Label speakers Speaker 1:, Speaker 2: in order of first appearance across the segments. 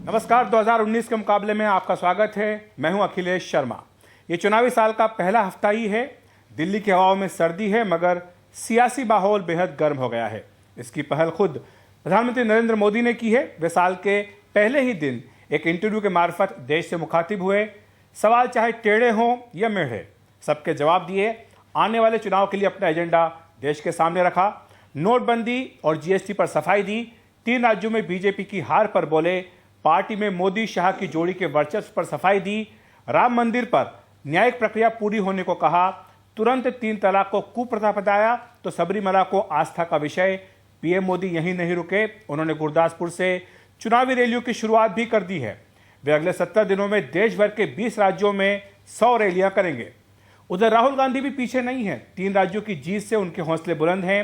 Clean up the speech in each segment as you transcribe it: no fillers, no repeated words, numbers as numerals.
Speaker 1: नमस्कार, 2019 के मुकाबले में आपका स्वागत है। मैं हूं अखिलेश शर्मा। ये चुनावी साल का पहला हफ्ता ही है। दिल्ली की हवाओं में सर्दी है, मगर सियासी माहौल बेहद गर्म हो गया है। इसकी पहल खुद प्रधानमंत्री नरेंद्र मोदी ने की है। वे साल के पहले ही दिन एक इंटरव्यू के मार्फत देश से मुखातिब हुए। सवाल चाहे टेढ़े हों या मेढ़े, सबके जवाब दिए। आने वाले चुनाव के लिए अपना एजेंडा देश के सामने रखा। नोटबंदी और जीएसटी पर सफाई दी। 3 राज्यों में बीजेपी की हार पर बोले। पार्टी में मोदी शाह की जोड़ी के वर्चस्व पर सफाई दी। राम मंदिर पर न्यायिक प्रक्रिया पूरी होने को कहा। तुरंत 3 तलाक को कुप्रथा बताया तो सबरीमला को आस्था का विषय। पीएम मोदी यहीं नहीं रुके, उन्होंने गुरदासपुर से चुनावी रैलियों की शुरुआत भी कर दी है। वे अगले 70 दिनों में देश भर के 20 राज्यों में 100 रैलियां करेंगे। उधर राहुल गांधी भी पीछे नहीं है। 3 राज्यों की जीत से उनके हौसले बुलंद हैं।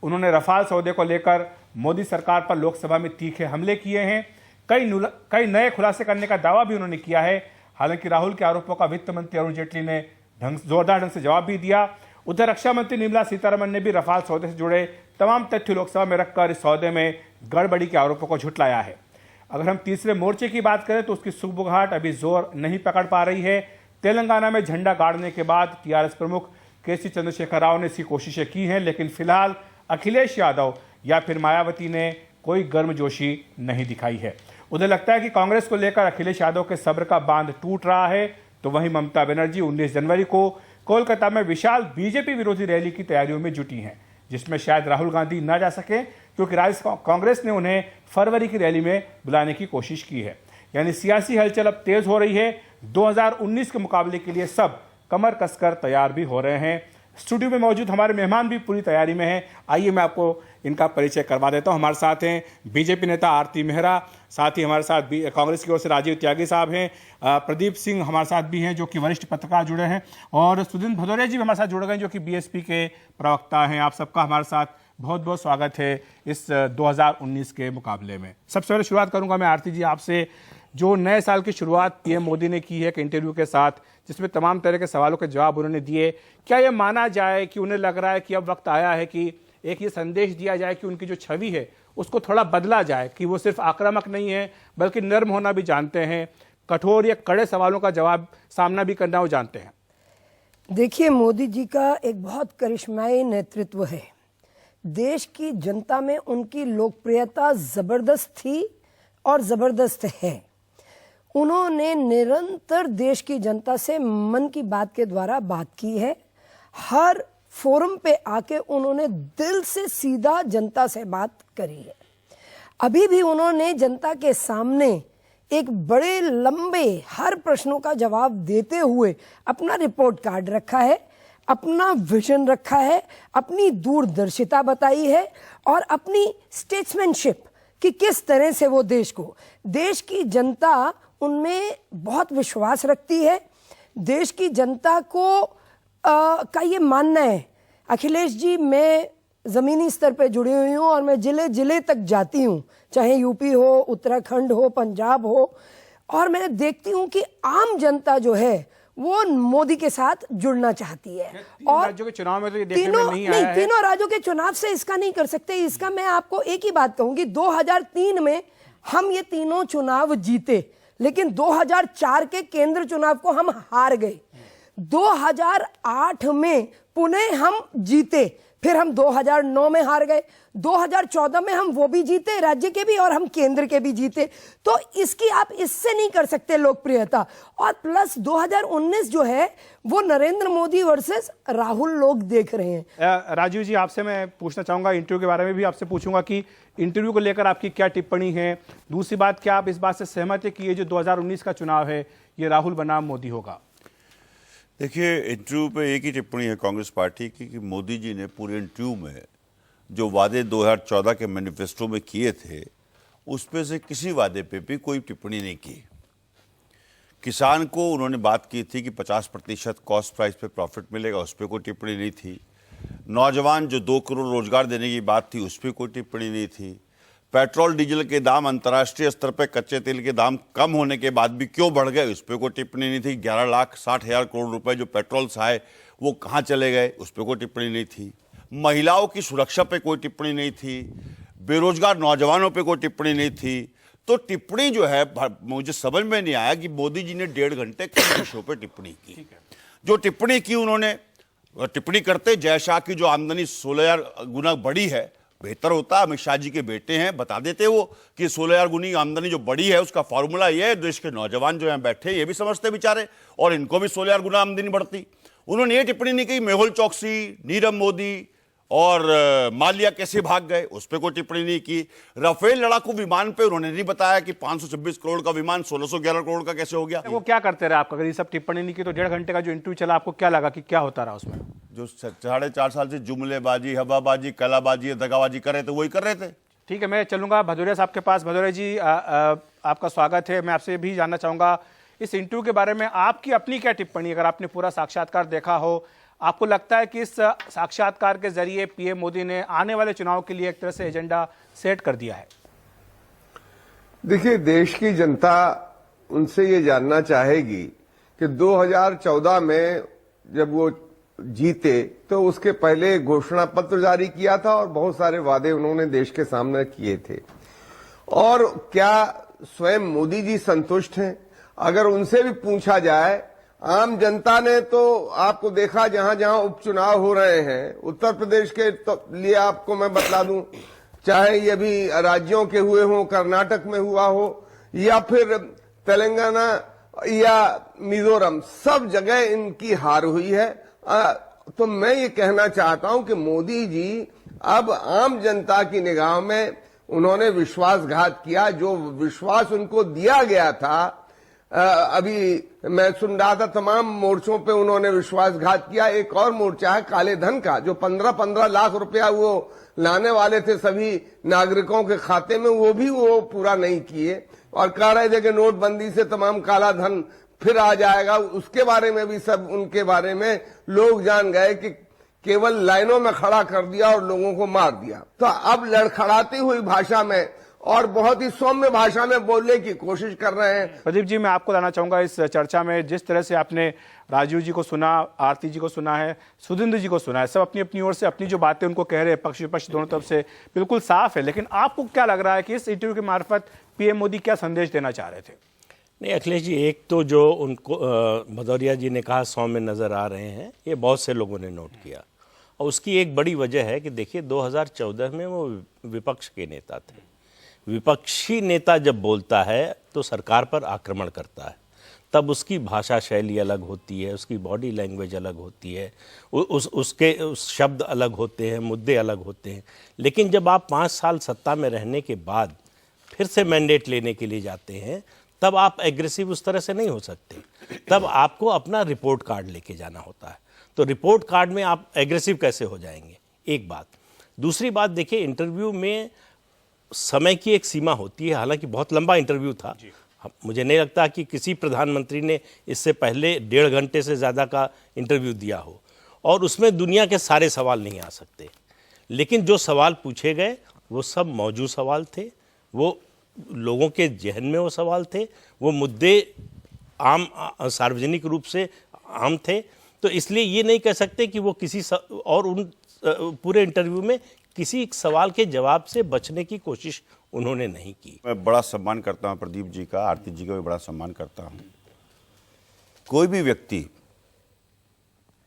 Speaker 1: उन्होंने रफाल सौदे को लेकर मोदी सरकार पर लोकसभा में तीखे हमले किए हैं। कई नए खुलासे करने का दावा भी उन्होंने किया है। हालांकि राहुल के आरोपों का वित्त मंत्री अरुण जेटली ने जोरदार ढंग से जवाब भी दिया। उधर रक्षा मंत्री निर्मला सीतारमण ने भी रफाल सौदे से जुड़े तमाम तथ्य लोकसभा में रखकर इस सौदे में गड़बड़ी के आरोपों को झुटलाया है। अगर हम तीसरे मोर्चे की बात करें तो उसकी सुगबुगाहट अभी जोर नहीं पकड़ पा रही है। तेलंगाना में झंडा गाड़ने के बाद टीआरएस प्रमुख केसी चंद्रशेखर राव ने इसकी कोशिशें की हैं, लेकिन फिलहाल अखिलेश यादव या फिर मायावती ने कोई गर्मजोशी नहीं दिखाई है। उन्हें लगता है कि कांग्रेस को लेकर अखिलेश यादव के सब्र का बांध टूट रहा है। तो वहीं ममता बनर्जी 19 जनवरी को कोलकाता में विशाल बीजेपी विरोधी रैली की तैयारियों में जुटी हैं, जिसमें शायद राहुल गांधी न जा सके क्योंकि राज्य कांग्रेस ने उन्हें फरवरी की रैली में बुलाने की कोशिश की है। यानी सियासी हलचल अब तेज हो रही है। 2019 के मुकाबले के लिए सब कमर कसकर तैयार भी हो रहे हैं। स्टूडियो में मौजूद हमारे मेहमान भी पूरी तैयारी में हैं। आइए मैं आपको इनका परिचय करवा देता हूं। हमारे साथ हैं बीजेपी नेता आरती मेहरा, साथ ही हमारे साथ कांग्रेस की ओर से राजीव त्यागी साहब हैं, प्रदीप सिंह हमारे साथ भी हैं जो कि वरिष्ठ पत्रकार जुड़े हैं, और सुदिन भदौरिया जी भी हमारे साथ जुड़ गए जो कि बीएसपी के प्रवक्ता हैं। आप सबका हमारे साथ बहुत बहुत स्वागत है इस 2019 के मुकाबले में। सबसे पहले शुरुआत करूंगा मैं आरती जी आपसे। जो नए साल की शुरुआत पीएम मोदी ने की है एक इंटरव्यू के साथ, जिसमें तमाम तरह के सवालों के जवाब उन्होंने दिए, क्या यह माना जाए कि उन्हें लग रहा है कि अब वक्त आया है कि एक ये संदेश दिया जाए कि उनकी जो छवि है उसको थोड़ा बदला जाए, कि वो सिर्फ आक्रामक नहीं है बल्कि नर्म होना भी जानते हैं, कठोर या कड़े सवालों का जवाब सामना भी करना वो जानते हैं?
Speaker 2: देखिए, मोदी जी का एक बहुत करिश्माई नेतृत्व है। देश की जनता में उनकी लोकप्रियता जबरदस्त थी और जबरदस्त है। उन्होंने निरंतर देश की जनता से मन की बात के द्वारा बात की है। हर फोरम पे आके उन्होंने दिल से सीधा जनता से बात करी है। अभी भी उन्होंने जनता के सामने एक बड़े लंबे हर प्रश्नों का जवाब देते हुए अपना रिपोर्ट कार्ड रखा है, अपना विजन रखा है, अपनी दूरदर्शिता बताई है और अपनी स्टेट्समैनशिप कि किस तरह से वो देश की जनता उनमें बहुत विश्वास रखती है। देश की जनता को का ये मानना है, अखिलेश जी मैं ज़मीनी स्तर पे जुड़ी हुई हूँ और मैं जिले जिले तक जाती हूँ, चाहे यूपी हो, उत्तराखंड हो, पंजाब हो, और मैं देखती हूँ कि आम जनता जो है वो मोदी के साथ जुड़ना चाहती है। और
Speaker 1: राज्यों के चुनाव में तो ये देखने में नहीं आया है।
Speaker 2: तीनों राज्यों के चुनाव से इसका नहीं कर सकते। इसका मैं आपको एक ही बात कहूंगी, 2003 में हम ये तीनों चुनाव जीते, लेकिन 2004 के केंद्र चुनाव को हम हार गए। 2008 में पुनः हम जीते, फिर हम 2009 में हार गए, 2014 में हम वो भी जीते राज्य के भी और हम केंद्र के भी जीते। तो इसकी आप इससे नहीं कर सकते लोकप्रियता। और प्लस 2019 जो है वो नरेंद्र मोदी वर्सेस राहुल लोग देख रहे हैं।
Speaker 1: राजीव जी आपसे मैं पूछना चाहूंगा, इंटरव्यू के बारे में भी आपसे पूछूंगा कि इंटरव्यू को लेकर आपकी क्या टिप्पणी है। दूसरी बात, क्या आप इस बात से सहमत है कि ये जो 2019 का चुनाव है ये राहुल बनाम मोदी होगा?
Speaker 3: देखिए, इंटरव्यू पे एक ही टिप्पणी है कांग्रेस पार्टी की कि मोदी जी ने पूरे इंटरव्यू में जो वादे 2014 के मैनिफेस्टो में किए थे उस पे से किसी वादे पे भी कोई टिप्पणी नहीं की। किसान को उन्होंने बात की थी कि 50% कॉस्ट प्राइस पे प्रॉफिट मिलेगा, उस पर कोई टिप्पणी नहीं थी। नौजवान जो 2 करोड़ रोजगार देने की बात थी उस पर कोई टिप्पणी नहीं थी। पेट्रोल डीजल के दाम अंतर्राष्ट्रीय स्तर पर कच्चे तेल के दाम कम होने के बाद भी क्यों बढ़ गए, उस पर कोई टिप्पणी नहीं थी। 11,60,000 करोड़ रुपए जो पेट्रोल से आए वो कहाँ चले गए, उस पर कोई टिप्पणी नहीं थी। महिलाओं की सुरक्षा पे कोई टिप्पणी नहीं थी, बेरोजगार नौजवानों पे कोई टिप्पणी नहीं थी। तो टिप्पणी जो है मुझे समझ में नहीं आया कि मोदी जी ने 1.5 घंटे किस विषय पे टिप्पणी की। जो टिप्पणी की उन्होंने, टिप्पणी करते जय शाह की जो आमदनी 16,000 गुना बढ़ी है, बेहतर होता अमित शाह जी के बेटे हैं, बता देते वो कि 16,000 गुनी आमदनी जो बढ़ी है उसका फॉर्मूला ये है। देश के नौजवान जो हैं बैठे ये भी समझते बेचारे, और इनको भी 16,000 गुना आमदनी बढ़ती। उन्होंने ये टिप्पणी नहीं की मेहुल चौकसी, नीरव मोदी और माल्या कैसे भाग गए, उस पर कोई टिप्पणी नहीं की। राफेल लड़ाकू विमान पे उन्होंने नहीं बताया कि 526 करोड़ का विमान 1611 करोड़ का कैसे हो गया।
Speaker 1: वो क्या करते रहे आपका, अगर ये सब टिप्पणी नहीं की तो 1.5 घंटे का जो इंटरव्यू चला आपको क्या लगा कि क्या होता रहा उसमें?
Speaker 3: जो 4.5 साल से जुमलेबाजी, हवाबाजी, कलाबाजी, दगाबाजी कर रहे थे वही कर रहे थे।
Speaker 1: ठीक है, मैं चलूंगा भदौरिया साहब के पास। भदौरिया जी, आपका स्वागत है। मैं आपसे भी जानना चाहूंगा इस इंटरव्यू के बारे में आपकी अपनी क्या टिप्पणी, अगर आपने पूरा साक्षात्कार देखा हो, आपको लगता है कि इस साक्षात्कार के जरिए पीएम मोदी ने आने वाले चुनाव के लिए एक तरह से एजेंडा सेट कर दिया है?
Speaker 4: देखिए, देश की जनता उनसे ये जानना चाहेगी कि 2014 में जब वो जीते तो उसके पहले घोषणा पत्र जारी किया था और बहुत सारे वादे उन्होंने देश के सामने किए थे, और क्या स्वयं मोदी जी संतुष्ट हैं? अगर उनसे भी पूछा जाए, आम जनता ने तो आपको देखा जहां जहां उपचुनाव हो रहे हैं, उत्तर प्रदेश के तो लिए आपको मैं बता दूं, चाहे ये भी राज्यों के हुए हों, कर्नाटक में हुआ हो या फिर तेलंगाना या मिजोरम, सब जगह इनकी हार हुई है। तो मैं ये कहना चाहता हूं कि मोदी जी अब आम जनता की निगाह में उन्होंने विश्वासघात किया। जो विश्वास उनको दिया गया था, अभी मैं सुन रहा था तमाम मोर्चों पे उन्होंने विश्वासघात किया। एक और मोर्चा है काले धन का, जो 15-15 लाख रुपया वो लाने वाले थे सभी नागरिकों के खाते में, वो भी वो पूरा नहीं किए और कह रहे थे कि नोटबंदी से तमाम काला धन फिर आ जाएगा। उसके बारे में भी सब उनके बारे में लोग जान गए कि केवल लाइनों में खड़ा कर दिया और लोगों को मार दिया। तो अब लड़खड़ाती हुई भाषा में और बहुत ही सौम्य भाषा में बोलने की कोशिश कर रहे हैं।
Speaker 1: प्रदीप जी, मैं आपको लाना चाहूंगा इस चर्चा में। जिस तरह से आपने राजीव जी को सुना, आरती जी को सुना है, सुधींद्र जी को सुना है, सब अपनी अपनी ओर से अपनी जो बातें उनको कह रहे हैं, पक्ष विपक्ष दोनों तरफ से बिल्कुल साफ है। लेकिन आपको क्या लग रहा है कि इस इंटरव्यू के मार्फत पीएम मोदी क्या संदेश देना चाह रहे थे?
Speaker 5: नहीं अखिलेश जी, एक तो जो उनको भदौरिया जी ने कहा 100 में नज़र आ रहे हैं, ये बहुत से लोगों ने नोट किया। और उसकी एक बड़ी वजह है कि देखिए 2014 में वो विपक्ष के नेता थे। विपक्षी नेता जब बोलता है तो सरकार पर आक्रमण करता है, तब उसकी भाषा शैली अलग होती है, उसकी बॉडी लैंग्वेज अलग होती है, उसके शब्द अलग होते हैं, मुद्दे अलग होते हैं। लेकिन जब आप 5 साल सत्ता में रहने के बाद फिर से मैंडेट लेने के लिए जाते हैं, तब आप एग्रेसिव उस तरह से नहीं हो सकते। तब आपको अपना रिपोर्ट कार्ड लेके जाना होता है। तो रिपोर्ट कार्ड में आप एग्रेसिव कैसे हो जाएंगे, एक बात। दूसरी बात, देखिए इंटरव्यू में समय की एक सीमा होती है। हालांकि बहुत लंबा इंटरव्यू था, मुझे नहीं लगता कि किसी प्रधानमंत्री ने इससे पहले 1.5 घंटे से ज़्यादा का इंटरव्यू दिया हो, और उसमें दुनिया के सारे सवाल नहीं आ सकते। लेकिन जो सवाल पूछे गए वो सब मौजूद सवाल थे, वो लोगों के जहन में वो सवाल थे, वो मुद्दे आम सार्वजनिक रूप से आम थे। तो इसलिए ये नहीं कह सकते कि वो किसी और उन पूरे इंटरव्यू में किसी सवाल के जवाब से बचने की कोशिश उन्होंने नहीं की।
Speaker 3: मैं बड़ा सम्मान करता हूं प्रदीप जी का, आरती जी का भी बड़ा सम्मान करता हूं। कोई भी व्यक्ति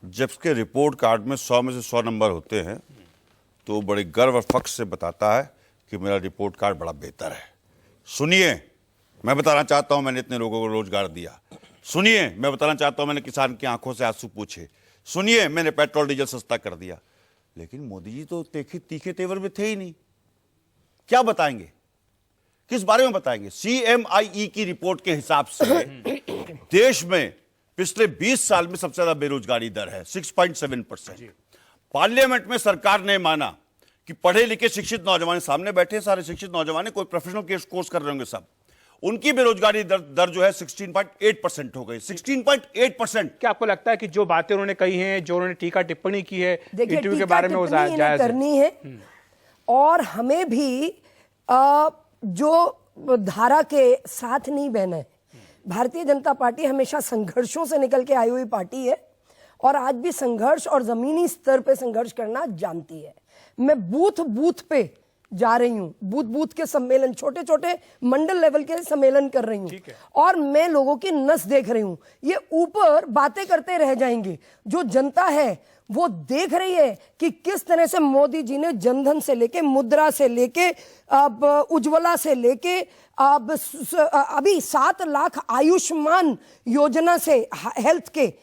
Speaker 3: जब उसके रिपोर्ट कार्ड में 100 में से 100 नंबर होते हैं तो बड़े गर्व और फख्र से बताता है कि मेरा रिपोर्ट कार्ड बड़ा बेहतर है। सुनिए, मैं बताना चाहता हूं मैंने इतने लोगों को रोजगार दिया। सुनिए, मैं बताना चाहता हूं मैंने किसान की आंखों से आंसू पूछे। सुनिए, मैंने पेट्रोल डीजल सस्ता कर दिया। लेकिन मोदी जी तो तीखे तेवर में थे ही नहीं। क्या बताएंगे, किस बारे में बताएंगे? CMIE की रिपोर्ट के हिसाब से देश में पिछले 20 साल में सबसे ज्यादा बेरोजगारी दर है, 6.7%। पार्लियामेंट में सरकार ने माना कि पढ़े लिखे शिक्षित नौजवान, सामने बैठे सारे शिक्षित नौजवान, कोई प्रोफेशनल कोर्स कर रहे होंगे सब, उनकी बेरोजगारी दर जो है 16.8% हो गई। 16.8%।
Speaker 1: क्या आपको लगता है कि जो बातें उन्होंने कही हैं, जो उन्होंने टीका टिप्पणी की है इंटरव्यू के बारे में, वो जायज
Speaker 2: करनी है? और हमें भी जो धारा के साथ नहीं बहना है। भारतीय जनता पार्टी हमेशा संघर्षों से निकल के आई हुई पार्टी है और आज भी संघर्ष और जमीनी स्तर पे संघर्ष करना जानती है। मैं बूथ बूथ पे जा रही हूं, बूथ बूथ के सम्मेलन, छोटे छोटे मंडल लेवल के सम्मेलन कर रही हूं और मैं लोगों की नस देख रही हूं। ये ऊपर बातें करते रह जाएंगे, जो जनता है वो देख रही है कि किस तरह से मोदी जी ने जनधन से लेके, मुद्रा से लेके, अब उज्ज्वला से लेके, अब अभी 7 लाख आयुष्मान योजना से हेल्थ के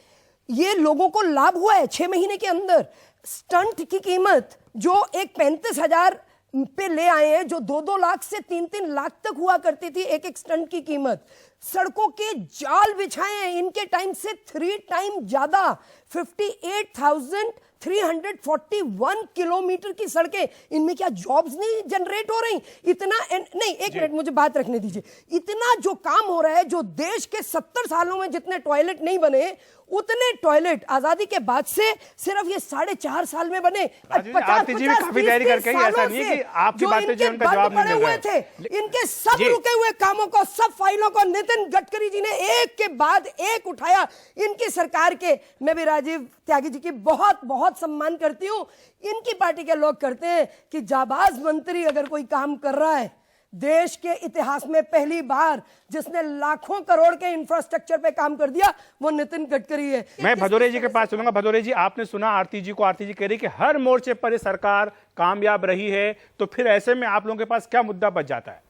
Speaker 2: ये लोगों को लाभ हुआ है 6 महीने के अंदर। स्टंट की कीमत जो एक 35,000 पे ले आए हैं, जो 2-2 लाख से 3-3 लाख तक हुआ करती थी एक एक स्टंट की कीमत। सड़कों के जाल बिछाए हैं इनके टाइम से 3 टाइम ज्यादा, 58,341 किलोमीटर की सड़कें। इनमें क्या जॉब्स नहीं जनरेट हो रही? इतना नहीं, एक मिनट मुझे बात रखने दीजिए। इतना जो काम हो रहा है, जो देश के 70 सालों में जितने टॉयलेट नहीं बने उतने टॉयलेट आजादी के बाद से सिर्फ ये 4.5 साल में बने। 50
Speaker 1: भी काफी तैयारी करके ही, ऐसा नहीं है कि आपकी बातें जो उनका जवाब नहीं मिल रहा है।
Speaker 2: थे इनके सब रुके हुए कामों को, सब फाइलों को नितिन गडकरी जी ने एक के बाद एक उठाया। इनकी सरकार के, मैं भी राजीव त्यागी जी की बहुत बहुत सम्मान करती हूं। इनकी पार्टी के लोग करते हैं कि जाबाज मंत्री अगर कोई काम कर रहा है, देश के इतिहास में पहली बार जिसने लाखों करोड़ के इंफ्रास्ट्रक्चर पे काम कर दिया वो नितिन गडकरी है।
Speaker 1: मैं भदौरे जी के पास सुनूंगा। भदौरे जी, आपने सुना आरती जी को, आरती जी कह रही कि हर मोर्चे पर ये सरकार कामयाब रही है, तो फिर ऐसे में आप लोगों के पास क्या मुद्दा बच जाता है?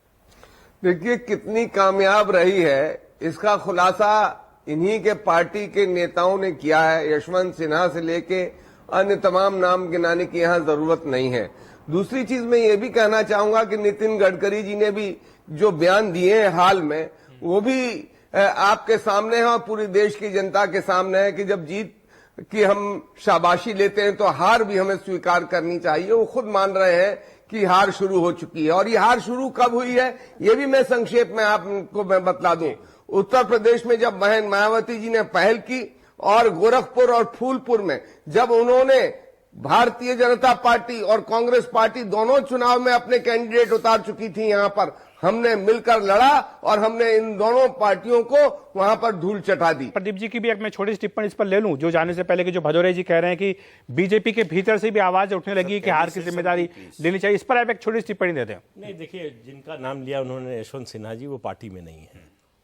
Speaker 4: देखिए, कितनी कामयाब रही है इसका खुलासा इन्हीं के पार्टी के नेताओं ने किया है। यशवंत सिन्हा से लेके अन्य तमाम नाम गिनाने की यहां जरूरत नहीं है। दूसरी चीज मैं ये भी कहना चाहूंगा कि नितिन गडकरी जी ने भी जो बयान दिए हैं हाल में, वो भी आपके सामने है और पूरी देश की जनता के सामने है कि जब जीत की हम शाबाशी लेते हैं तो हार भी हमें स्वीकार करनी चाहिए। वो खुद मान रहे हैं कि हार शुरू हो चुकी है। और ये हार शुरू कब हुई है ये भी मैं संक्षेप में आपको मैं बतला दूं। उत्तर प्रदेश में जब बहन मायावती जी ने पहल की और गोरखपुर और फूलपुर में जब उन्होंने भारतीय जनता पार्टी और कांग्रेस पार्टी दोनों चुनाव में अपने कैंडिडेट उतार चुकी थी, यहां पर हमने मिलकर लड़ा और हमने इन दोनों पार्टियों को वहां पर धूल चटा दी।
Speaker 1: प्रदीप जी की भी एक मैं छोटी सी टिप्पणी इस पर ले लूं, जो जाने से पहले कि जो भदौरे जी कह रहे हैं कि बीजेपी के भीतर से भी आवाज उठने लगी कि हार की जिम्मेदारी लेनी चाहिए, इस पर आप एक छोटी सी टिप्पणी दे दें।
Speaker 5: नहीं, देखिए, जिनका नाम लिया उन्होंने, यशवंत सिन्हा जी, वो पार्टी में नहीं है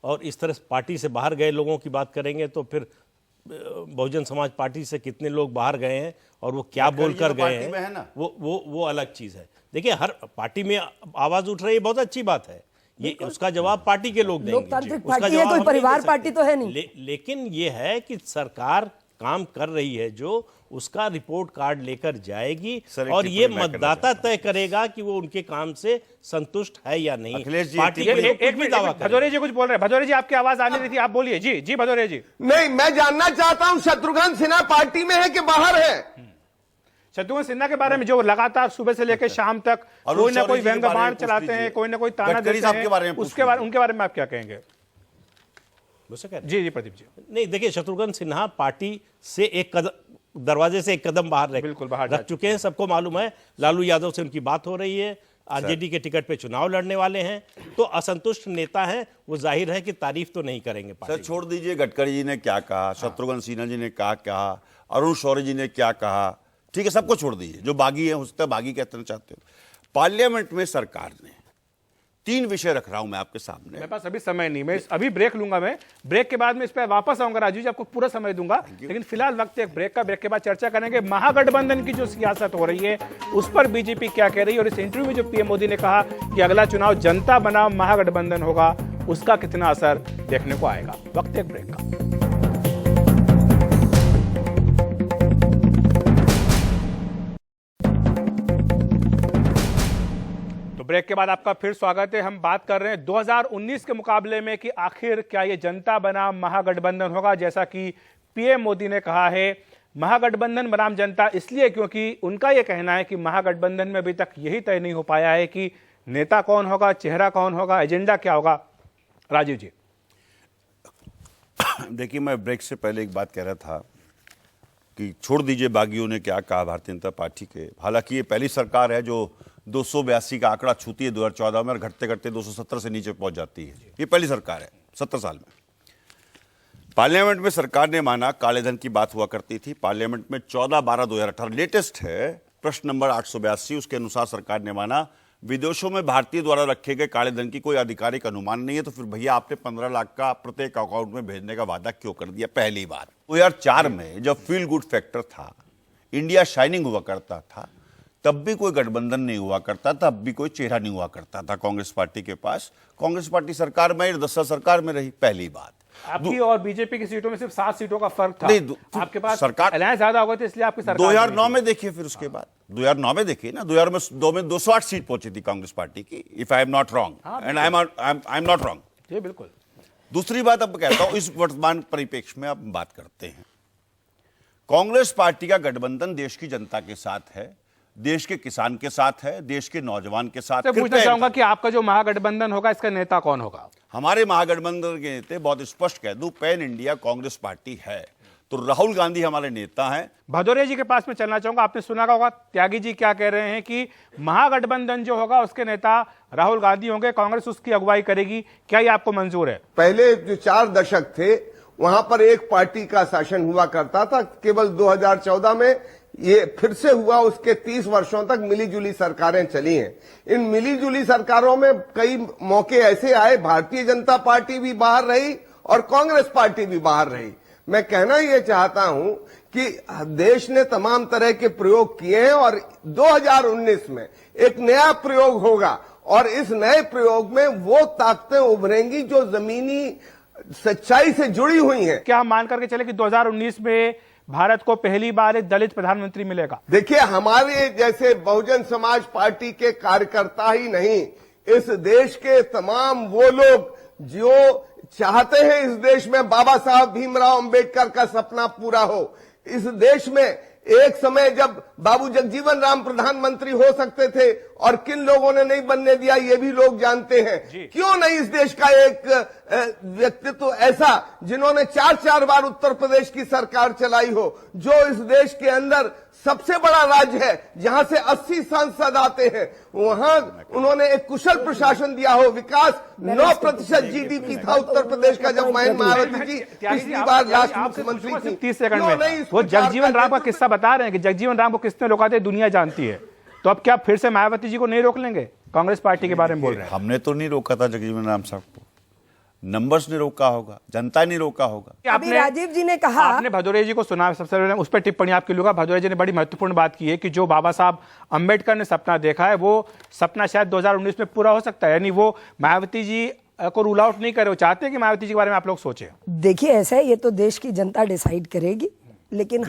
Speaker 5: और इस तरह पार्टी से बाहर गए लोगों की बात करेंगे तो फिर बहुजन समाज पार्टी से कितने लोग बाहर गए हैं और वो क्या बोलकर गए हैं, वो अलग चीज है। देखिए, हर पार्टी में आवाज उठ रही है, बहुत अच्छी बात है। ये उसका जवाब पार्टी के लोग देंगे।
Speaker 2: लोकतांत्रिक पार्टी है, कोई परिवार पार्टी तो है नहीं।
Speaker 5: लेकिन ये है कि सरकार काम कर रही है, जो उसका रिपोर्ट कार्ड लेकर जाएगी और ये मतदाता तय करेगा कि वो उनके काम से संतुष्ट है या नहीं।
Speaker 1: पार्टी एक मिनट, भदौरे जी कुछ बोल रहे हैं। भदौरे जी, आपकी आवाज आने रही थी, आप बोलिए। जी जी भदौरे जी।
Speaker 4: नहीं, मैं जानना चाहता हूं शत्रुघ्न सिन्हा पार्टी में है कि बाहर है?
Speaker 1: शत्रुघ्न सिन्हा के बारे में जो लगातार सुबह से लेकर शाम तक कोई ना कोई व्यंग्य बाण चलाते हैं, कोई ना कोई ताना देते हैं, उनके बारे में आप क्या कहेंगे? जी जी प्रदीप जी।
Speaker 5: नहीं, देखिए, शत्रुघ्न सिन्हा पार्टी से एक कदम, दरवाजे से एक कदम बाहर रख चुके हैं। सबको मालूम है, लालू यादव से उनकी बात हो रही है, आरजेडी के टिकट पे चुनाव लड़ने वाले हैं, तो असंतुष्ट नेता हैं, वो जाहिर है कि तारीफ तो नहीं करेंगे।
Speaker 3: सर, छोड़ दीजिए गडकरी जी ने क्या कहा, शत्रुघ्न सिन्हा जी ने क्या कहा, अरुण शौरी जी ने क्या कहा, ठीक है, सबको छोड़ दीजिए। जो बागी है उसका बागी कहना चाहते हो। पार्लियामेंट में सरकार ने 3 विषय रख रहा हूं मैं आपके सामने।
Speaker 1: मेरे पास अभी समय नहीं, मैं अभी ब्रेक लूंगा। मैं ब्रेक के बाद में इस पर वापस आऊंगा राजू जी, आपको पूरा समय दूंगा, लेकिन फिलहाल वक्त एक ब्रेक का। ब्रेक के बाद चर्चा करेंगे महागठबंधन की जो सियासत हो रही है उस पर बीजेपी क्या कह रही है, और इस इंटरव्यू में जो पीएम मोदी ने कहा कि अगला चुनाव जनता बनाम महागठबंधन होगा, उसका कितना असर देखने को आएगा। वक्त एक ब्रेक का। ब्रेक के बाद आपका फिर स्वागत है। हम बात कर रहे हैं 2019 के मुकाबले में कि आखिर क्या ये जनता बनाम महागठबंधन होगा। जैसा कि पीएम मोदी ने कहा है, महागठबंधन बनाम जनता, इसलिए क्योंकि उनका यह कहना है कि महागठबंधन में अभी तक यही तय नहीं हो पाया है कि नेता कौन होगा, चेहरा कौन होगा, एजेंडा क्या होगा। राजीव जी।
Speaker 3: देखिए, मैं ब्रेक से पहले एक बात कह रहा था कि छोड़ दीजिए बागियों ने क्या कहा भारतीय जनता पार्टी के। हालांकि ये पहली सरकार है जो 282 का आंकड़ा छूती है 2014 में और घटते घटते 270 से नीचे पहुंच जाती है। ये पहली सरकार है 70 साल में। पार्लियामेंट में सरकार ने माना, काले धन की बात हुआ करती थी, पार्लियामेंट में 14/12/2018 लेटेस्ट है प्रश्न नंबर 882, उसके अनुसार सरकार ने माना विदेशों में भारतीय द्वारा रखे गए काले धन की कोई आधिकारिक अनुमान नहीं है, तो फिर भैया आपने 15 लाख का प्रत्येक अकाउंट में भेजने का वादा क्यों कर दिया? पहली बात 2004 में जब फील गुड फैक्टर था, इंडिया शाइनिंग हुआ करता था, तब भी कोई गठबंधन नहीं हुआ करता था, तब भी कोई चेहरा नहीं हुआ करता था कांग्रेस पार्टी के पास। कांग्रेस पार्टी सरकार में 10 साल सरकार में रही। पहली बात,
Speaker 1: आपकी और बीजेपी की सीटों में सिर्फ 7 सीटों का फर्क था। आपके पास
Speaker 3: सरकार
Speaker 1: अलायंस ज्यादा हो गए थे, इसलिए आपकी सरकार
Speaker 3: 2009 में देखिए, फिर उसके बाद 2009 में देखिए ना, 2002 में 208 सीट पहुंची थी कांग्रेस पार्टी की, if I am not wrong and I am not wrong.
Speaker 1: जी बिल्कुल।
Speaker 3: दूसरी बात अब कहता हूं, इस वर्तमान परिप्रेक्ष्य में अब बात करते हैं। कांग्रेस पार्टी का गठबंधन देश की जनता के साथ है, देश के किसान के साथ है, देश के नौजवान के साथ।
Speaker 1: तो पूछना चाहूंगा कि आपका जो महागठबंधन होगा, इसका नेता कौन होगा?
Speaker 3: हमारे महागठबंधन के नेता, बहुत स्पष्ट कह दूं, पैन इंडिया कांग्रेस पार्टी है, तो राहुल गांधी हमारे नेता हैं।
Speaker 1: भदौरिया जी के पास में चलना चाहूंगा। आपने सुना होगा त्यागी जी क्या कह रहे हैं कि महागठबंधन जो होगा उसके नेता राहुल गांधी होंगे, कांग्रेस उसकी अगुवाई करेगी। क्या ये आपको मंजूर है?
Speaker 4: पहले जो 4 दशक थे वहां पर एक पार्टी का शासन हुआ करता था। केवल 2014 में ये फिर से हुआ। उसके 30 वर्षों तक मिलीजुली सरकारें चली हैं। इन मिलीजुली सरकारों में कई मौके ऐसे आए, भारतीय जनता पार्टी भी बाहर रही और कांग्रेस पार्टी भी बाहर रही। मैं कहना यह चाहता हूं कि देश ने तमाम तरह के प्रयोग किए हैं और 2019 में एक नया प्रयोग होगा और इस नए प्रयोग में वो ताकतें उभरेंगी जो जमीनी सच्चाई से जुड़ी हुई हैं।
Speaker 1: क्या हम मान करके चले कि 2019 में भारत को पहली बार एक दलित प्रधानमंत्री मिलेगा?
Speaker 4: देखिए, हमारे जैसे बहुजन समाज पार्टी के कार्यकर्ता ही नहीं, इस देश के तमाम वो लोग जो चाहते हैं इस देश में बाबा साहब भीमराव अंबेडकर का सपना पूरा हो। इस देश में एक समय जब बाबू जगजीवन राम प्रधानमंत्री हो सकते थे और किन लोगों ने नहीं बनने दिया ये भी लोग जानते हैं। क्यों नहीं इस देश का एक व्यक्तित्व ऐसा जिन्होंने 4 बार उत्तर प्रदेश की सरकार चलाई हो, जो इस देश के अंदर सबसे बड़ा राज्य है जहां से 80 सांसद आते हैं, वहां उन्होंने एक कुशल प्रशासन दिया हो। विकास 9% जीडीपी था उत्तर प्रदेश का जब महेंद्र मायावती जी पिछली बार लास्ट मुख्यमंत्री थी।
Speaker 1: 30 सेकंड में वो जगजीवन राम का किस्सा बता रहे हैं कि जगजीवन राम को किसने रोका था, दुनिया जानती है। तो अब क्या फिर से मायावती जी को नहीं रोक लेंगे? कांग्रेस पार्टी के बारे में बोल रहे हैं।
Speaker 3: हमने तो नहीं रोका था जगजीवन राम साहब को, नंबर्स ने रोका होगा, जनता ने रोका होगा।
Speaker 2: अभी राजीव जी ने कहा,
Speaker 1: आपने भदौरिया जी को सुना, सबसे पहले उस पर टिप्पणी आपकी लूंगा। भदौरिया जी ने बड़ी महत्वपूर्ण बात की है कि जो बाबा साहब अंबेडकर ने सपना देखा है वो सपना शायद 2019 में पूरा हो सकता है। यानी वो मायावती जी को रूल आउट नहीं करे, वो चाहते हैं कि मायावती जी के बारे में आप लोग सोचें।
Speaker 2: देखिए ऐसा है, ये तो देश की जनता डिसाइड करेगी, लेकिन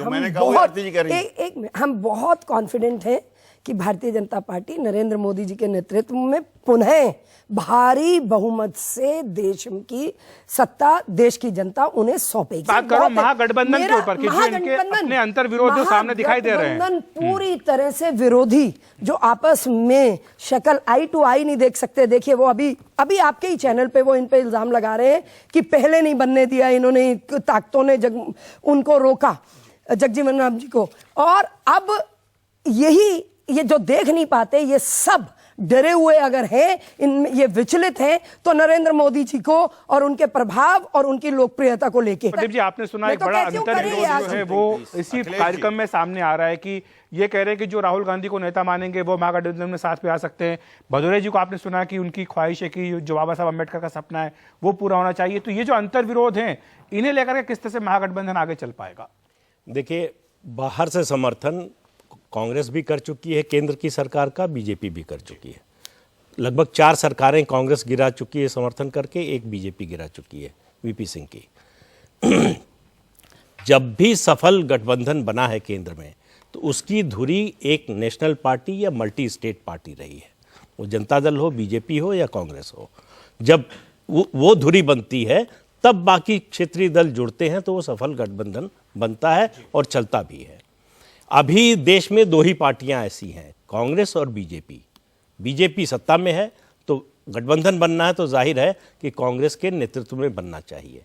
Speaker 2: हम बहुत कॉन्फिडेंट हैं कि भारतीय जनता पार्टी नरेंद्र मोदी जी के नेतृत्व में पुनः भारी बहुमत से देश की सत्ता देश की जनता उन्हें सौंपेगी।
Speaker 1: बात करो महागठबंधन के ऊपर कि जो इनके अपने अंतर्विरोध जो सामने दिखाई दे रहे हैं,
Speaker 2: पूरी तरह से विरोधी जो आपस में शक्ल आई टू आई नहीं देख सकते। देखिए वो अभी आपके ही चैनल पे वो इन पे इल्जाम लगा रहे हैं कि पहले नहीं बनने दिया इन्होंने, ताकतों ने उनको रोका, जगजीवन राम जी को। और अब ये जो देख नहीं पाते, ये सब डरे हुए अगर हैं, इनमें ये विचलित हैं, तो नरेंद्र मोदी जी को और उनके प्रभाव और उनकी लोकप्रियता को लेके।
Speaker 1: प्रदीप जी, आपने सुना एक बड़ा अंतर्विरोध जो है वो इसी कार्यक्रम में सामने आ रहा है कि ये कह रहे हैं कि जो राहुल गांधी को नेता मानेंगे वो महागठबंधन में साथ पे आ सकते हैं। भदौरिया जी को आपने सुना कि उनकी ख्वाहिश है कि जो बाबा साहब अम्बेडकर का सपना है वो पूरा होना चाहिए। तो ये जो अंतर्विरोध है, इन्हें लेकर के किस तरह से महागठबंधन आगे चल पाएगा?
Speaker 5: देखिए, बाहर से समर्थन कांग्रेस भी कर चुकी है, केंद्र की सरकार का बीजेपी भी कर चुकी है। लगभग 4 सरकारें कांग्रेस गिरा चुकी है समर्थन करके, एक बीजेपी गिरा चुकी है वीपी सिंह की। जब भी सफल गठबंधन बना है केंद्र में, तो उसकी धुरी एक नेशनल पार्टी या मल्टी स्टेट पार्टी रही है। वो जनता दल हो, बीजेपी हो या कांग्रेस हो। जब वो धुरी बनती है तब बाकी क्षेत्रीय दल जुड़ते हैं, तो वो सफल गठबंधन बनता है और चलता भी है। अभी देश में 2 ही पार्टियां ऐसी हैं, कांग्रेस और बीजेपी। बीजेपी सत्ता में है तो गठबंधन बनना है तो जाहिर है कि कांग्रेस के नेतृत्व में बनना चाहिए।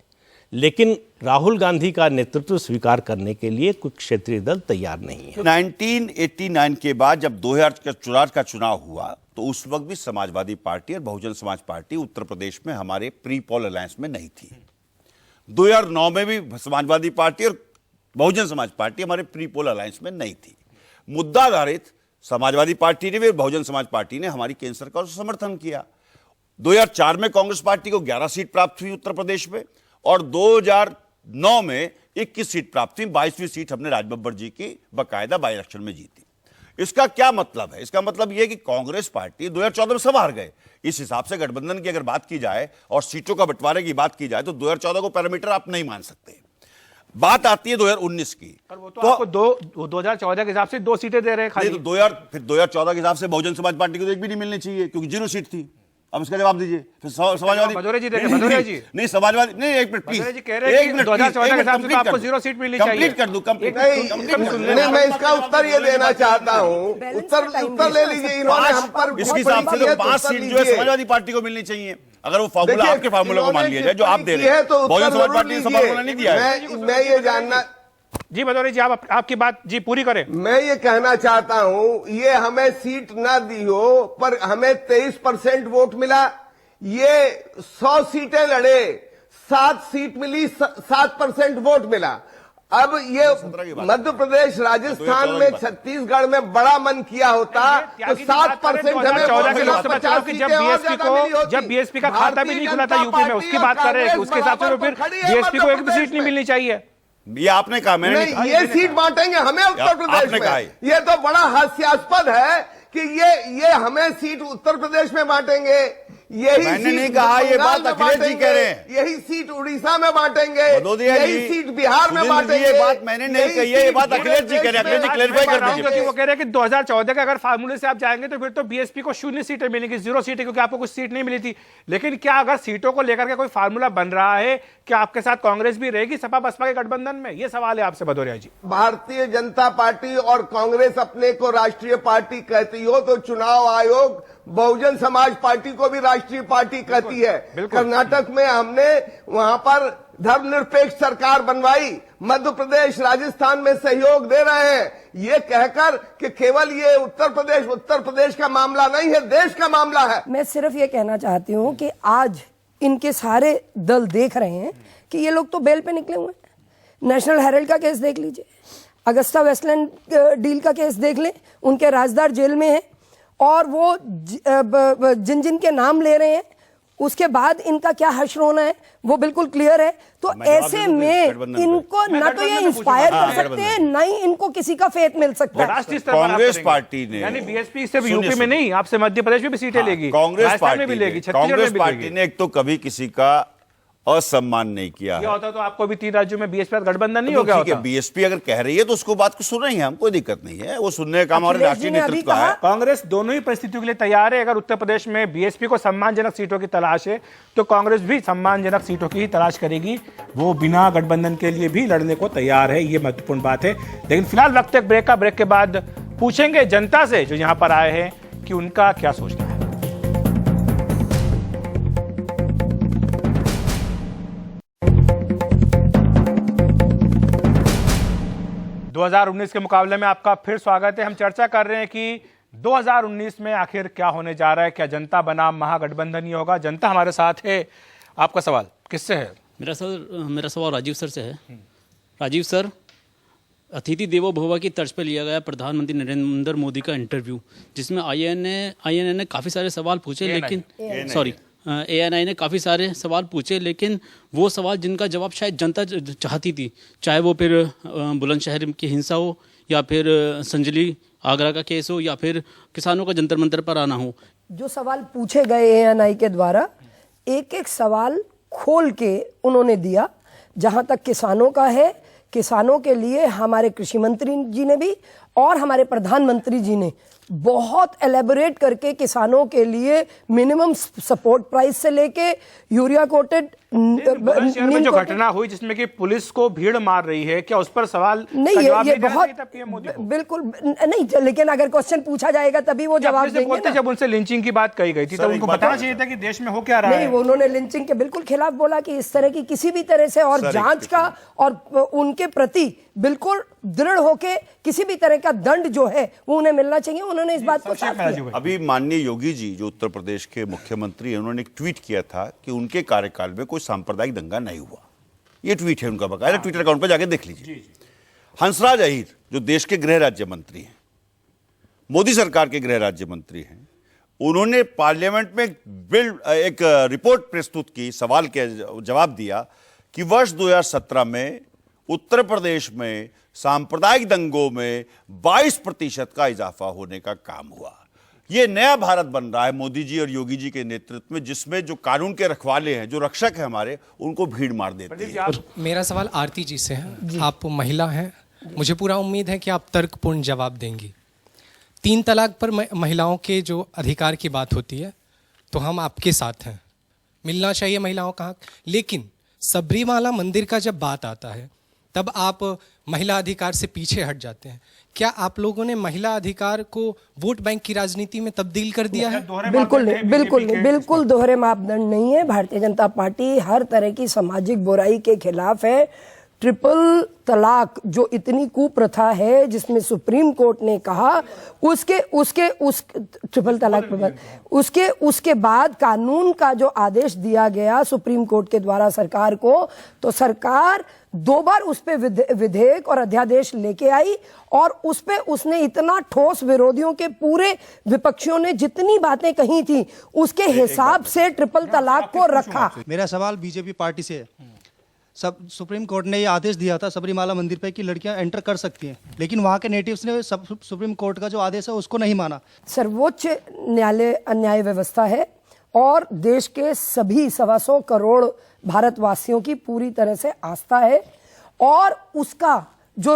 Speaker 5: लेकिन राहुल गांधी का नेतृत्व स्वीकार करने के लिए कुछ क्षेत्रीय दल तैयार नहीं है।
Speaker 3: 1989 के बाद जब 2004 का चुनाव हुआ तो उस वक्त भी समाजवादी पार्टी और बहुजन समाज पार्टी उत्तर प्रदेश में हमारे प्री पोल अलायंस में नहीं थी। 2009 में भी समाजवादी पार्टी और बहुजन समाज पार्टी हमारे प्री पोल अलायंस में नहीं थी। मुद्दा आधारित समाजवादी पार्टी ने भी और बहुजन समाज पार्टी ने हमारी केंद्र सरकार को समर्थन किया। 2004 में कांग्रेस पार्टी को 11 सीट प्राप्त हुई उत्तर प्रदेश में और 2009 में 21 सीट प्राप्त हुई। 22वीं सीट हमने राज बब्बर जी की बाकायदा बाई इलेक्शन में जीती। इसका क्या मतलब है? इसका मतलब यह कि कांग्रेस पार्टी 2014 में सब हार गए। इस हिसाब से गठबंधन की अगर बात की जाए और सीटों का बंटवारे की बात की जाए तो 2014 को पैरामीटर आप नहीं मान सकते। बात आती है 2019 की,
Speaker 1: पर वो तो आपको 2014 के हिसाब से 2 सीटें दे रहे हैं खाली।
Speaker 3: तो 2014 के हिसाब से बहुजन समाज पार्टी को तो एक भी नहीं मिलनी चाहिए क्योंकि 0 सीट थी। अब इसका जवाब दीजिए। फिर समाजवादी
Speaker 1: भदौरिया जी देंगे। भदौरिया जी
Speaker 3: नहीं, समाजवादी नहीं, एक मिनट प्लीज।
Speaker 1: भदौरिया जी कह रहे हैं कि 2014 के हिसाब से तो आपको 0 सीट मिलनी चाहिए।
Speaker 3: कंप्लीट कर दूं, कंप्लीट।
Speaker 4: नहीं, मैं इसका उत्तर ये देना चाहता हूँ। उत्तर ले लीजिए। इन्होंने हम पर
Speaker 3: इसके हिसाब से तो 5 सीट जो है समाजवादी पार्टी को मिलनी चाहिए। अगर वो फार्मूला आपके फार्मूला को मान लिया जाए जो आप दे रहे हैं, तो बहुजन समाज पार्टी ने फार्मूला नहीं दिया है।
Speaker 4: मैं ये जानना
Speaker 1: जी भदौरिया जी, आप आपकी बात जी पूरी करें।
Speaker 4: मैं ये कहना चाहता हूं, ये हमें सीट ना दी हो पर हमें 23% वोट मिला। ये 100 सीटें लड़े, 7 सीट मिली, 7% वोट मिला। अब ये मध्य प्रदेश, राजस्थान में, छत्तीसगढ़ में बड़ा मन किया होता तो 7% हमें वोट मिला। 50 सीटें और ज्यादा मिली होती।
Speaker 1: जब बीएसपी का खाता भी नहीं खुला था यूपी में, उसकी बात कर रहे हैं। उसके हिसाब से तो फिर बीएसपी को एक भी सीट नहीं मिलनी चाहिए।
Speaker 3: ये आपने कहा, मैंने नहीं कहा।
Speaker 4: ये सीट बांटेंगे हमें उत्तर प्रदेश में। ये तो बड़ा हास्यास्पद है कि ये हमें सीट उत्तर प्रदेश में बांटेंगे। यही
Speaker 3: मैंने नहीं कहा, ये बात अखिलेश जी कह रहे हैं।
Speaker 4: यही सीट उड़ीसा में बांटेंगे,
Speaker 3: यही
Speaker 4: सीट बिहार में बांटेंगे।
Speaker 3: ये बात मैंने नहीं कही है, ये बात अखिलेश जी कह रहे हैं। अखिलेश जी क्लैरिफाई कर दीजिए।
Speaker 1: वो कह रहे हैं कि 2014 के अगर फार्मूले से आप जाएंगे तो फिर तो बीएसपी को 0 सीटें मिलेंगी, 0 सीटें, क्योंकि आपको कुछ सीट नहीं मिली थी। लेकिन क्या अगर सीटों को लेकर के कोई फार्मूला बन रहा है, क्या आपके साथ कांग्रेस भी रहेगी सपा बसपा के गठबंधन में? ये सवाल है आपसे भदौरिया जी।
Speaker 4: भारतीय जनता पार्टी और कांग्रेस अपने को राष्ट्रीय पार्टी कहती हो तो चुनाव आयोग बहुजन समाज पार्टी को भी राष्ट्रीय पार्टी कहती है। कर्नाटक में हमने वहां पर धर्मनिरपेक्ष सरकार बनवाई। मध्य प्रदेश, राजस्थान में सहयोग दे रहे हैं। ये कहकर कि केवल ये उत्तर प्रदेश का मामला नहीं है, देश का मामला है।
Speaker 2: मैं सिर्फ ये कहना चाहती हूँ कि आज इनके सारे दल देख रहे हैं कि ये लोग तो बेल पे निकले हुए हैं। नेशनल हेराल्ड का केस देख लीजिए, अगस्ता वेस्टलैंड डील का केस देख लें, उनके राजदार जेल में है और वो जिन जिन के नाम ले रहे हैं उसके बाद इनका क्या हश्र होना है वो बिल्कुल क्लियर है। तो ऐसे में इनको ना तो ये इंस्पायर कर सकते हैं, ना ही इनको किसी का फेथ मिल सकता है।
Speaker 1: राष्ट्रीय स्तर पर
Speaker 3: कांग्रेस पार्टी ने,
Speaker 1: यानी बीएसपी सिर्फ यूपी में नहीं, आपसे मध्य प्रदेश में भी सीटें लेगी,
Speaker 3: कांग्रेस पार्टी
Speaker 1: में भी लेगी,
Speaker 3: कांग्रेस पार्टी ने एक तो कभी किसी का असम्मान नहीं किया
Speaker 1: ये होता तो आपको भी 3 राज्यों में बीएसपी गठबंधन नहीं हो गया होता।
Speaker 3: बीएसपी अगर कह रही है तो उसको बात को सुन रही है, हम कोई दिक्कत नहीं है, वो सुनने का काम हमारे राष्ट्रीय नेतृत्व का है।
Speaker 1: कांग्रेस दोनों ही परिस्थितियों के लिए तैयार है। अगर उत्तर प्रदेश में बीएसपी को सम्मानजनक सीटों की तलाश है तो कांग्रेस भी सम्मानजनक सीटों की ही तलाश करेगी। वो बिना गठबंधन के लिए भी लड़ने को तैयार है, ये महत्वपूर्ण बात है। लेकिन फिलहाल वक्त एक ब्रेक का, ब्रेक के बाद पूछेंगे जनता से जो यहां पर आए हैं कि उनका क्या सोचना है। 2019 के मुकाबले में आपका फिर स्वागत है। हम चर्चा कर रहे हैं कि 2019 में आखिर क्या होने जा रहा है, क्या जनता बनाम महागठबंधन ही होगा? जनता हमारे साथ है। आपका सवाल किससे है?
Speaker 6: मेरा सवाल राजीव सर से है। राजीव सर, अतिथि देवो भव की तर्ज पर लिया गया प्रधानमंत्री नरेंद्र मोदी का इंटरव्यू, जिसमें ANI ने काफ़ी सारे सवाल पूछे, लेकिन ANI ने काफ़ी सारे सवाल पूछे, लेकिन वो सवाल जिनका जवाब शायद जनता चाहती थी, चाहे वो फिर बुलंदशहर की हिंसा हो या फिर संजली आगरा का केस हो या फिर किसानों का जंतर मंतर पर आना हो।
Speaker 2: जो सवाल पूछे गए ANI के द्वारा, एक एक सवाल खोल के उन्होंने दिया। जहां तक किसानों का है, किसानों के लिए हमारे कृषि मंत्री जी ने भी और हमारे प्रधानमंत्री जी ने बहुत एलेबोरेट करके किसानों के लिए मिनिमम सपोर्ट प्राइस से लेके यूरिया कोटेड
Speaker 1: बुलंदशहर में जो घटना हुई जिसमें कि पुलिस को भीड़ मार रही है, क्या उस पर सवाल
Speaker 2: नहीं,
Speaker 1: का जवाब
Speaker 2: ये
Speaker 1: नहीं देना
Speaker 2: बहुत
Speaker 1: चाहिए था पीएम मोदी को?
Speaker 2: बिल्कुल नहीं, लेकिन अगर क्वेश्चन पूछा जाएगा तभी वो जवाब देंगे
Speaker 1: बोलते
Speaker 2: ना।
Speaker 1: जब उनसे लिंचिंग की बात कही गई थी तो उनको बताना चाहिए था कि देश में हो क्या रहा
Speaker 2: नहीं,
Speaker 1: है।
Speaker 2: वो उन्होंने लिंचिंग के बिल्कुल खिलाफ बोला कि इस तरह की किसी भी तरह से और जांच का और उनके प्रति बिल्कुल दृढ़ होके किसी भी तरह का दंड जो है वो उन्हें मिलना चाहिए। उन्होंने इस बात को साफ किया।
Speaker 3: अभी माननीय योगी जी जो उत्तर प्रदेश के मुख्यमंत्री हैं, उन्होंने एक ट्वीट किया था कि उनके कार्यकाल में कोई सांप्रदायिक दंगा नहीं हुआ। ये ट्वीट है उनका, बकायदा ट्विटर अकाउंट पर जाके देख लीजिए। हंसराज अहीर जो देश के गृह राज्य मंत्री हैं, मोदी सरकार के गृह राज्य मंत्री हैं, उन्होंने पार्लियामेंट में एक रिपोर्ट प्रस्तुत की, सवाल के जवाब दिया कि वर्ष 2017 में उत्तर प्रदेश में सांप्रदायिक दंगों में 22% का इजाफा होने का काम हुआ। ये नया भारत बन रहा है मोदी जी और योगी जी के नेतृत्व में, जिसमें जो कानून के रखवाले हैं, जो रक्षक हैं हमारे, उनको भीड़ मार देती है।
Speaker 7: मेरा सवाल आरती जी से है। आप महिला हैं, मुझे पूरा उम्मीद है कि आप तर्कपूर्ण जवाब देंगी। 3 तलाक पर महिलाओं के जो अधिकार की बात होती है तो हम आपके साथ हैं, मिलना चाहिए महिलाओं का हक। लेकिन सबरीमाला मंदिर का जब बात आता है तब आप महिला अधिकार से पीछे हट जाते हैं। क्या आप लोगों ने महिला अधिकार को वोट बैंक की राजनीति में तब्दील कर दिया है?
Speaker 2: बिल्कुल नहीं, बिल्कुल नहीं, बिल्कुल दोहरे मापदंड नहीं है। भारतीय जनता पार्टी हर तरह की सामाजिक बुराई के खिलाफ है। ट्रिपल तलाक जो इतनी कुप्रथा है जिसमें सुप्रीम कोर्ट ने कहा ट्रिपल तलाक पर उसके बाद कानून का जो आदेश दिया गया सुप्रीम कोर्ट के द्वारा सरकार को, तो सरकार 2 बार उस पे विधेयक और अध्यादेश लेके आई और उस पे उसने इतना ठोस, विरोधियों के पूरे विपक्षियों ने जितनी बातें कही थी उसके हिसाब से ट्रिपल तलाक को रखा।
Speaker 8: मेरा सवाल बीजेपी पार्टी से है। सब सुप्रीम कोर्ट ने ये आदेश दिया था सबरीमाला मंदिर पे कि लड़कियां एंटर कर सकती हैं, लेकिन वहां के नेटिव्स ने सुप्रीम कोर्ट का जो आदेश है उसको नहीं माना।
Speaker 2: सर्वोच्च न्यायालय अन्याय व्यवस्था है और देश के सभी 125 करोड़ भारतवासियों की पूरी तरह से आस्था है और उसका जो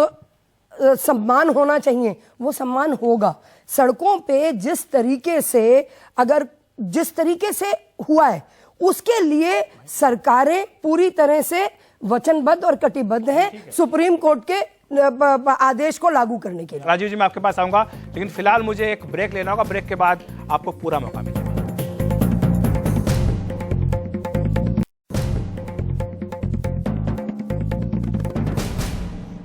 Speaker 2: सम्मान होना चाहिए वो सम्मान होगा। सड़कों पे जिस तरीके से हुआ है उसके लिए सरकारें पूरी तरह से वचनबद्ध और कटिबद्ध हैं सुप्रीम कोर्ट के आदेश को लागू करने के लिए।
Speaker 1: राजीव जी मैं आपके पास आऊंगा, लेकिन फिलहाल मुझे एक ब्रेक लेना होगा। ब्रेक के बाद आपको पूरा मौका मिलेगा।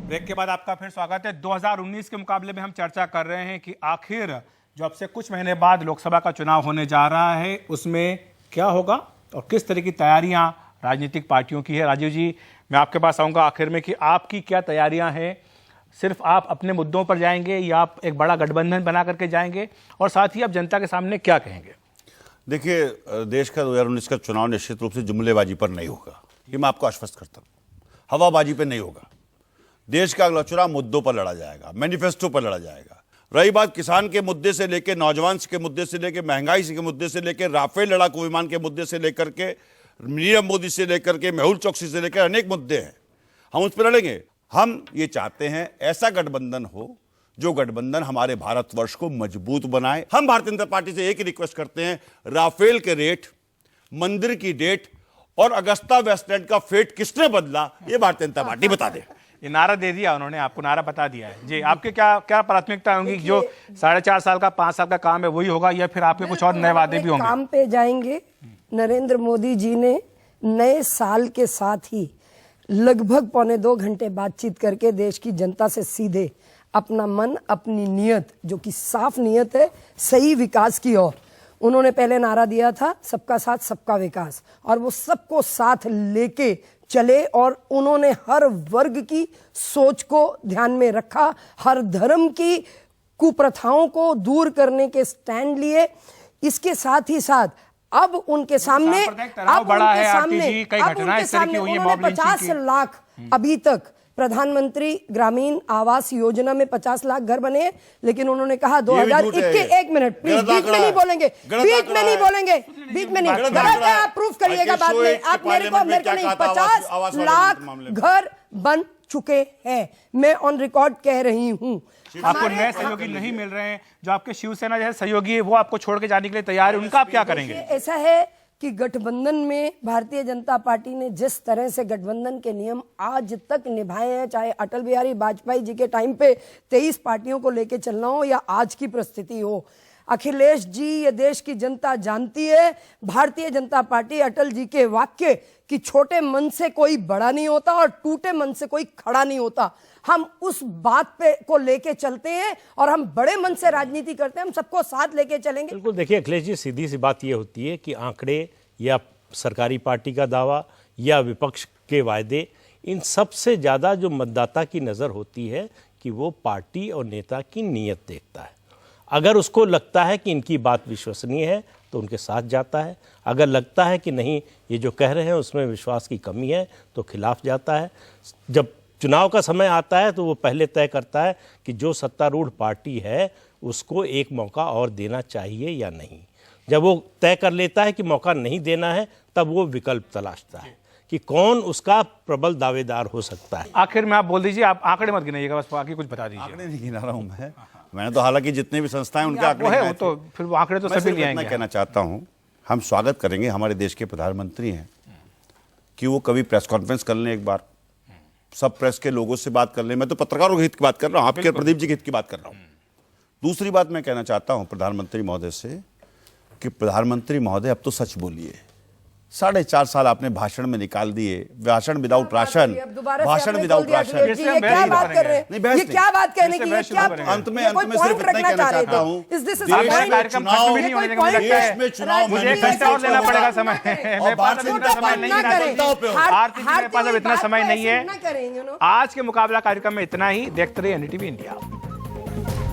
Speaker 1: ब्रेक के बाद आपका फिर स्वागत है। 2019 के मुकाबले में हम चर्चा कर रहे हैं कि आखिर जो अब से कुछ महीने बाद लोकसभा का चुनाव होने जा रहा है उसमें क्या होगा और किस तरह की तैयारियां राजनीतिक पार्टियों की है। राजीव जी मैं आपके पास आऊंगा आखिर में कि आपकी क्या तैयारियां हैं। सिर्फ आप अपने मुद्दों पर जाएंगे या आप एक बड़ा गठबंधन बना करके जाएंगे, और साथ ही आप जनता के सामने क्या कहेंगे?
Speaker 3: देखिए, देश का 2019 का चुनाव निश्चित रूप से जुमलेबाजी पर नहीं होगा, ये मैं आपको आश्वस्त करता हूँ। हवाबाजी पर नहीं होगा। देश का अगला चुनाव मुद्दों पर लड़ा जाएगा, मैनिफेस्टो पर लड़ा जाएगा। रही बात किसान के मुद्दे से लेकर, नौजवान के मुद्दे से लेकर, महंगाई के मुद्दे से लेकर, राफेल लड़ाकू विमान के मुद्दे से लेकर के, नीरव मोदी से लेकर के, मेहुल चौकसी से लेकर अनेक मुद्दे हैं, हम उस पर लड़ेंगे। हम ये चाहते हैं ऐसा गठबंधन हो जो गठबंधन हमारे भारतवर्ष को मजबूत बनाए। हम भारतीय जनता पार्टी से एक ही रिक्वेस्ट करते हैं, राफेल के रेट, मंदिर की डेट और अगस्ता वेस्टलैंड का फेट किसने बदला, ये भारतीय जनता पार्टी बता दे।
Speaker 1: ये नारा दे दिया उन्होंने, आपको नारा बता दिया है जी। आपके क्या प्राथमिकता होंगी? जो 4.5 साल का 5 साल का काम है वही होगा या फिर आपके कुछ और नए वादे भी होंगे?
Speaker 2: काम पे जाएंगे। नरेंद्र मोदी जी ने नए साल के साथ ही लगभग 1.25 घंटे बातचीत करके देश की जनता से सीधे अपना मन, अपनी नीयत, जो कि साफ नीयत है सही विकास की ओर, उन्होंने पहले नारा दिया था सबका साथ सबका विकास, और वो सबको साथ लेके चले और उन्होंने हर वर्ग की सोच को ध्यान में रखा, हर धर्म की कुप्रथाओं को दूर करने के स्टैंड लिए। इसके साथ ही साथ अब उनके सामने उन्होंने 50 लाख अभी तक प्रधानमंत्री ग्रामीण आवास योजना में 50 लाख घर बने हैं, लेकिन उन्होंने कहा 2021, एक मिनट प्लीज, बीच में नहीं बोलेंगे, बीच में नहीं बोलेंगे, बीच में नहीं, गलत है, आप प्रूफ करिएगा बाद में। आप मेरे को नहीं, 50 लाख घर बन चुके हैं, मैं ऑन रिकॉर्ड कह रही हूँ।
Speaker 1: आपको नए सहयोगी नहीं मिल रहे हैं, जो आपके शिवसेना जैसे सहयोगी है वो आपको छोड़ के जाने के लिए तैयार है, उनका आप क्या करेंगे?
Speaker 2: ऐसा है कि गठबंधन में भारतीय जनता पार्टी ने जिस तरह से गठबंधन के नियम आज तक निभाए हैं, चाहे अटल बिहारी वाजपेयी जी के टाइम पे 23 पार्टियों को लेके चलना हो या आज की परिस्थिति हो, अखिलेश जी, ये देश की जनता जानती है, भारतीय जनता पार्टी अटल जी के वाक्य कि छोटे मन से कोई बड़ा नहीं होता और टूटे मन से कोई खड़ा नहीं होता, हम उस बात पे को लेके चलते हैं और हम बड़े मन से राजनीति करते हैं, हम सबको साथ लेके चलेंगे।
Speaker 5: बिल्कुल, देखिए अखिलेश जी, सीधी सी बात ये होती है कि आंकड़े या सरकारी पार्टी का दावा या विपक्ष के वायदे, इन सबसे ज़्यादा जो मतदाता की नज़र होती है कि वो पार्टी और नेता की नीयत देखता है। अगर उसको लगता है कि इनकी बात विश्वसनीय है तो उनके साथ जाता है, अगर लगता है कि नहीं ये जो कह रहे हैं उसमें विश्वास की कमी है तो खिलाफ जाता है। जब चुनाव का समय आता है तो वो पहले तय करता है कि जो सत्तारूढ़ पार्टी है उसको एक मौका और देना चाहिए या नहीं। जब वो तय कर लेता है कि मौका नहीं देना है तब वो विकल्प तलाशता है कि कौन उसका प्रबल दावेदार हो सकता है।
Speaker 1: आखिर में आप बोल दीजिए, आप आंकड़े मत गिनाइएगा, बस बाकी कुछ बता दीजिए।
Speaker 3: आंकड़े नहीं गिना रहा हूं मैंने तो हालांकि जितने भी संस्थाएं उनके आंकड़े
Speaker 1: वो है,
Speaker 3: गिनाए
Speaker 1: वो तो
Speaker 3: थे।
Speaker 1: फिर वो आंकड़े तो
Speaker 3: मैं
Speaker 1: सभी
Speaker 3: सिर्फ
Speaker 1: ले
Speaker 3: इतना
Speaker 1: आएंगे।
Speaker 3: कहना चाहता हूं, हम स्वागत करेंगे, हमारे देश के प्रधानमंत्री हैं, कि वो कभी प्रेस कॉन्फ्रेंस कर लें एक बार, सब प्रेस के लोगों से बात कर लें। मैं तो पत्रकारों के हित की बात कर रहा हूं, आपके प्रदीप जी के हित की बात कर रहा हूं। दूसरी बात मैं कहना चाहता हूं प्रधानमंत्री महोदय से कि प्रधानमंत्री महोदय अब तो सच बोलिए। 4.5 साल आपने भाषण में निकाल दिए, भाषण विदाउट राशन, भाषण विदाउट राशन।
Speaker 2: ये क्या बात कर रहे
Speaker 3: नहीं,
Speaker 2: हैं?
Speaker 3: बहस
Speaker 2: ये क्या बात कहने की? ये क्या
Speaker 3: अंत में सिर्फ इतना ही कहना चाहता हूं,
Speaker 2: इस दिस इज
Speaker 1: कार्यक्रम खत्म भी नहीं होने देंगे, मुझे लगता है।
Speaker 3: देश में चुनाव
Speaker 1: मुझे एक घंटा और लेना पड़ेगा समय। मेरे पास अब इतना समय नहीं है आरती जी, मेरे पास अब इतना समय नहीं है। आज के मुकाबला कार्यक्रम में इतना ही। देखते रहिए NDTV इंडिया।